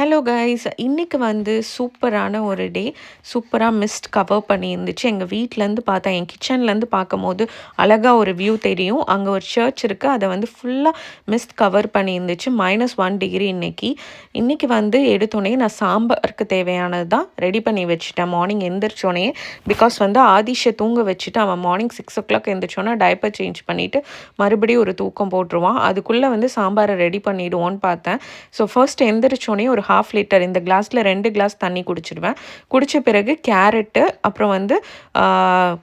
Hello guys, இன்னைக்கு வந்து சூப்பரான ஒரு டே. சூப்பராக மிஸ்ட் கவர் பண்ணியிருந்துச்சு. எங்கள் வீட்டிலேருந்து பார்த்தா என் கிச்சன்லேருந்து பார்க்கும்போது அழகாக ஒரு வியூ தெரியும். அங்கே ஒரு சர்ச் இருக்குது, அதை வந்து ஃபுல்லாக மிஸ்ட் கவர் பண்ணியிருந்துச்சு. -1 டிகிரி இன்னைக்கு வந்து எடுத்தோடனே நான் சாம்பாருக்கு தேவையானது தான் ரெடி பண்ணி வச்சுட்டேன். மார்னிங் எந்திரிச்சோடனே பிகாஸ் வந்து ஆதிஷை தூங்க வச்சுட்டு அவன் மார்னிங் 6 o'clock எந்திரிச்சோன்னா டைப்பர் சேஞ்ச் பண்ணிவிட்டு மறுபடியும் ஒரு தூக்கம் போட்டுருவான். அதுக்குள்ளே வந்து சாம்பாரை ரெடி பண்ணிவிடுவோன்னு பார்த்தேன். ஸோ ஃபர்ஸ்ட் எந்திரிச்சோடனே ஒரு 1/2 லிட்டர் இந்த கிளாஸில் 2 கிளாஸ் தண்ணி குடிச்சிடுவேன். குடித்த பிறகு கேரட்டு, அப்புறம் வந்து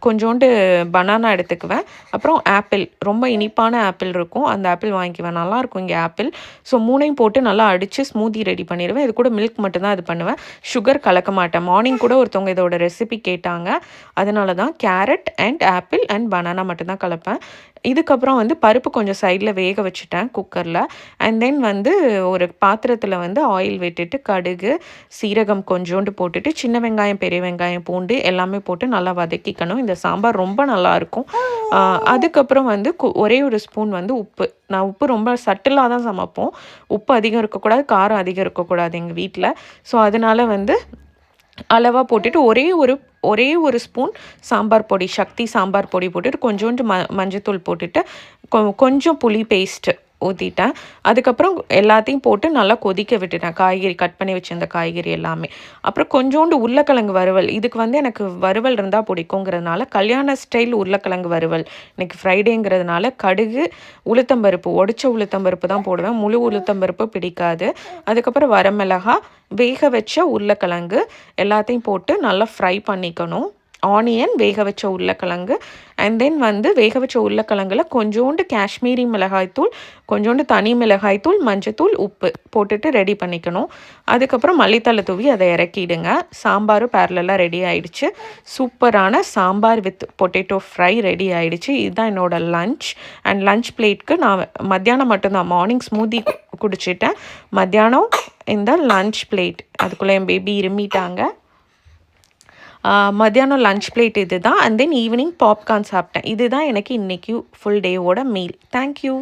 கொஞ்சோண்டு பனானா எடுத்துக்குவேன். அப்புறம் ஆப்பிள், ரொம்ப இனிப்பான ஆப்பிள் இருக்கும், அந்த ஆப்பிள் வாங்கிக்குவேன். நல்லாயிருக்கும் இங்கே ஆப்பிள். ஸோ 3ஐயும் போட்டு நல்லா அடித்து ஸ்மூதி ரெடி பண்ணிடுவேன். இது கூட மில்க் மட்டும்தான் இது பண்ணுவேன், சுகர் கலக்க மாட்டேன். மார்னிங் கூட ஒருத்தவங்க இதோட ரெசிபி கேட்டாங்க, அதனால தான் carat and apple and banana மட்டும்தான் கலப்பேன். இதுக்கப்புறம் வந்து பருப்பு கொஞ்சம் சைடில் வேக வச்சுட்டேன் குக்கரில். அண்ட் தென் வந்து ஒரு பாத்திரத்தில் வந்து ஆயில் விட்டுட்டு கடுகு, சீரகம் கொஞ்சோண்டு போட்டுட்டு சின்ன வெங்காயம், பெரிய வெங்காயம், பூண்டு எல்லாமே போட்டு நல்லா வதக்கிக்கணும். இந்த சாம்பார் ரொம்ப நல்லாயிருக்கும். அதுக்கப்புறம் வந்து ஒரே ஒரு ஸ்பூன் வந்து உப்பு. நான் உப்பு ரொம்ப சட்டிலாக தான் சமைப்போம். உப்பு அதிகம் இருக்கக்கூடாது, காரம் அதிகம் இருக்கக்கூடாது எங்கள் வீட்டில். ஸோ அதனால் வந்து அளவாக போட்டுட்டு ஒரே ஒரு ஸ்பூன் சாம்பார் பொடி, சக்தி சாம்பார் பொடி போட்டுட்டு கொஞ்சோண்டு மஞ்சத்தூள் போட்டுட்டு கொஞ்சம் புளி பேஸ்ட்டு ஊற்றிட்டேன். அதுக்கப்புறம் எல்லாத்தையும் போட்டு நல்லா கொதிக்க விட்டுட்டேன், காய்கறி கட் பண்ணி வச்சிருந்த காய்கறி எல்லாமே. அப்புறம் கொஞ்சோண்டு உருளைக்கிழங்கு வறுவல். இதுக்கு வந்து எனக்கு வறுவல் இருந்தால் பிடிக்குங்கிறதுனால கல்யாண ஸ்டைல் உருளைக்கிழங்கு வறுவல். இன்றைக்கி ஃப்ரைடேங்கிறதுனால கடுகு, உளுத்தம்பருப்பு, உடச்ச உளுத்தம்பருப்பு தான் போடுவேன், முழு உளுத்தம்பருப்பு பிடிக்காது. அதுக்கப்புறம் வரமிளகா, வேக வச்ச உருளைக்கிழங்கு எல்லாத்தையும் போட்டு நல்லா ஃப்ரை பண்ணிக்கணும். ஆனியன், வேக வச்ச உருளைக்கிழங்கு, அண்ட் தென் வந்து வேக வச்ச உருளைக்கிழங்குல கொஞ்சோண்டு காஷ்மீரி மிளகாய்த்தூள், கொஞ்சோண்டு தனி மிளகாய்த்தூள், மஞ்சத்தூள், உப்பு போட்டுட்டு ரெடி பண்ணிக்கணும். அதுக்கப்புறம் மல்லித்தலை தூவி அதை இறக்கிடுங்க. சாம்பாரும் பேரலாக ரெடி ஆகிடுச்சு. சூப்பரான sambar with potato fry ready ஆகிடுச்சு. இதுதான் என்னோடய லன்ச். அண்ட் லன்ச் பிளேட்க்கு நான் மத்தியானம் மட்டும்தான், மார்னிங் ஸ்மூதி குடிச்சிட்டேன், மத்தியானம் இந்த லன்ச் பிளேட். அதுக்குள்ளே என் பேபி இருமிட்டாங்க. மத்தியானம் லன்ச் பிளேட் இது தான். அண்ட் தென் ஈவினிங் பாப்கார்ன் சாப்பிட்டேன். இதுதான் எனக்கு இன்றைக்கி ஃபுல் டேவோட மீல். தேங்க்யூ.